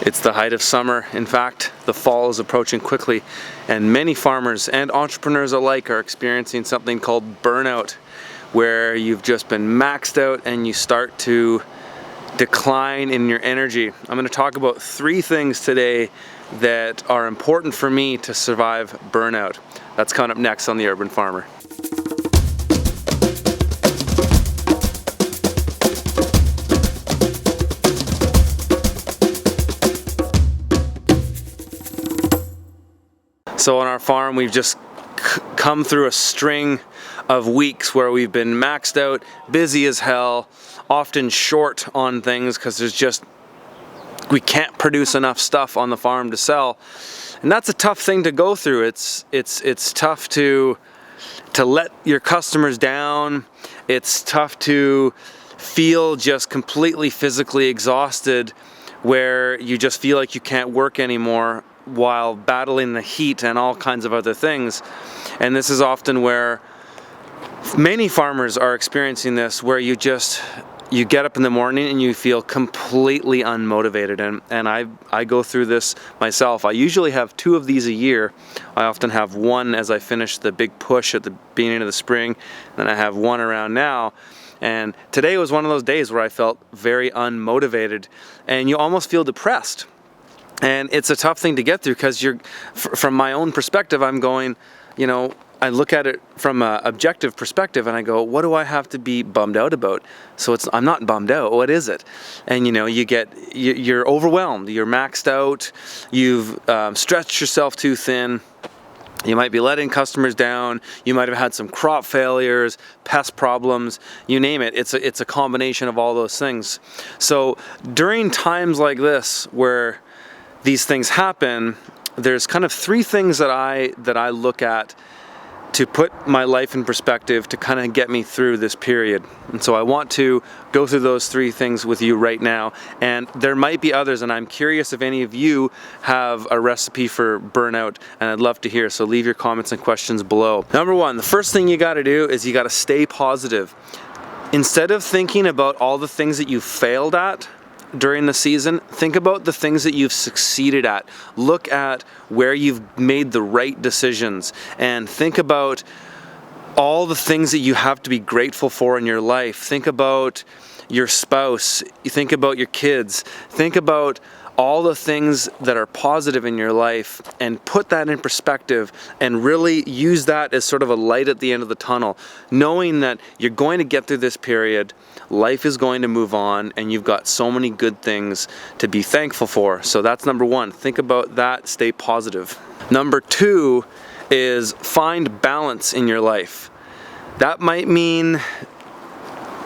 It's the height of summer. In fact, the fall is approaching quickly, and many farmers and entrepreneurs alike are experiencing something called burnout, where you've just been maxed out and you start to decline in your energy. I'm going to talk about 3 things today that are important for me to survive burnout. That's coming up next on The Urban Farmer. So on our farm, we've just come through a string of weeks where we've been maxed out, busy as hell, often short on things because we can't produce enough stuff on the farm to sell. And that's a tough thing to go through. It's tough to let your customers down. It's tough to feel just completely physically exhausted, where you just feel like you can't work anymore while battling the heat and all kinds of other things. And this is often where many farmers are experiencing this, where you get up in the morning and you feel completely unmotivated. And I go through this myself. I usually have 2 of these a year. I often have one as I finish the big push at the beginning of the spring, and then I have one around now. And today was one of those days where I felt very unmotivated, and you almost feel depressed. And it's a tough thing to get through because from my own perspective, I'm going, I look at it from an objective perspective and I go, what do I have to be bummed out about? So I'm not bummed out. What is it? And you're overwhelmed. You're maxed out. You've stretched yourself too thin. You might be letting customers down. You might have had some crop failures, pest problems, you name it. It's a combination of all those things. So during times like this where these things happen, there's kind of 3 things that I look at to put my life in perspective to kind of get me through this period. And so I want to go through those 3 things with you right now. And there might be others, and I'm curious if any of you have a recipe for burnout, and I'd love to hear. So leave your comments and questions below. Number 1, the first thing you got to do is you got to stay positive. Instead of thinking about all the things that you failed at during the season, think about the things that you've succeeded at. Look at where you've made the right decisions, and think about all the things that you have to be grateful for in your life. Think about your spouse, think about your kids, think about all the things that are positive in your life, and put that in perspective and really use that as sort of a light at the end of the tunnel, knowing that you're going to get through this period, life is going to move on, and you've got so many good things to be thankful for. So that's number 1. Think about that, stay positive. Number 2 is find balance in your life. That might mean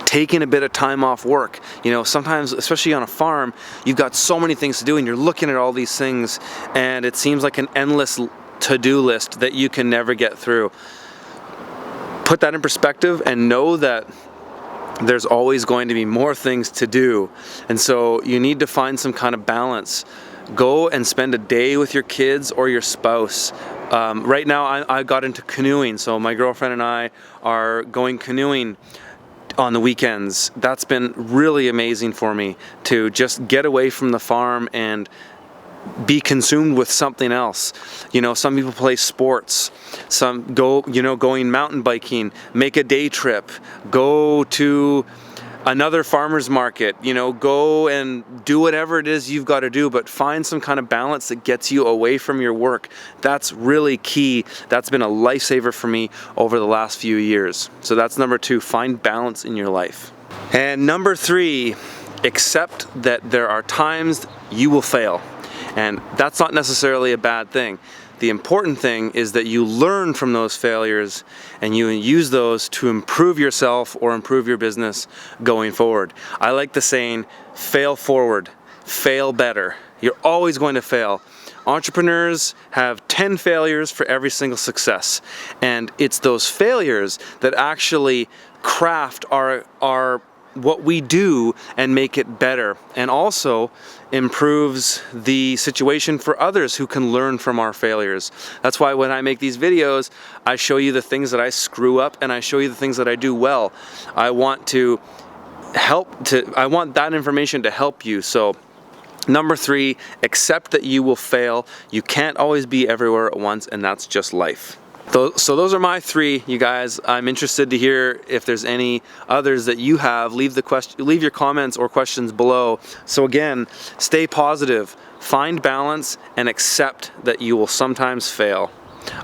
taking a bit of time off work. Sometimes, especially on a farm, you've got so many things to do and you're looking at all these things and it seems like an endless to-do list that you can never get through. Put that in perspective and know that there's always going to be more things to do. And so you need to find some kind of balance. Go and spend a day with your kids or your spouse. Right now I got into canoeing, so my girlfriend and I are going canoeing on the weekends. That's been really amazing for me to just get away from the farm and be consumed with something else. Some people play sports, some going mountain biking, make a day trip, go to another farmer's market, go and do whatever it is you've got to do, but find some kind of balance that gets you away from your work. That's really key. That's been a lifesaver for me over the last few years. So that's number 2, find balance in your life. And number 3, accept that there are times you will fail. And that's not necessarily a bad thing. The important thing is that you learn from those failures and you use those to improve yourself or improve your business going forward. I like the saying, fail forward, fail better. You're always going to fail. Entrepreneurs have 10 failures for every single success. And it's those failures that actually craft our what we do and make it better, and also improves the situation for others who can learn from our failures. That's why when I make these videos, I show you the things that I screw up and I show you the things that I do well. I want that information to help you. So Number 3, accept that you will fail. You can't always be everywhere at once, and that's just life. So those are my 3, you guys. I'm interested to hear if there's any others that you have. Leave your comments or questions below. So again, stay positive, find balance, and accept that you will sometimes fail.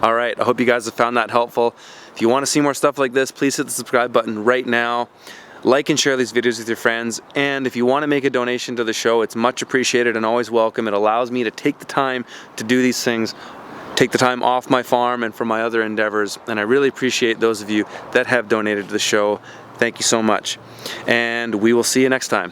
All right, I hope you guys have found that helpful. If you want to see more stuff like this, please hit the subscribe button right now. Like and share these videos with your friends, and if you want to make a donation to the show, it's much appreciated and always welcome. It allows me to take the time to do these things, take the time off my farm and from my other endeavors, and I really appreciate those of you that have donated to the show. Thank you so much, and we will see you next time.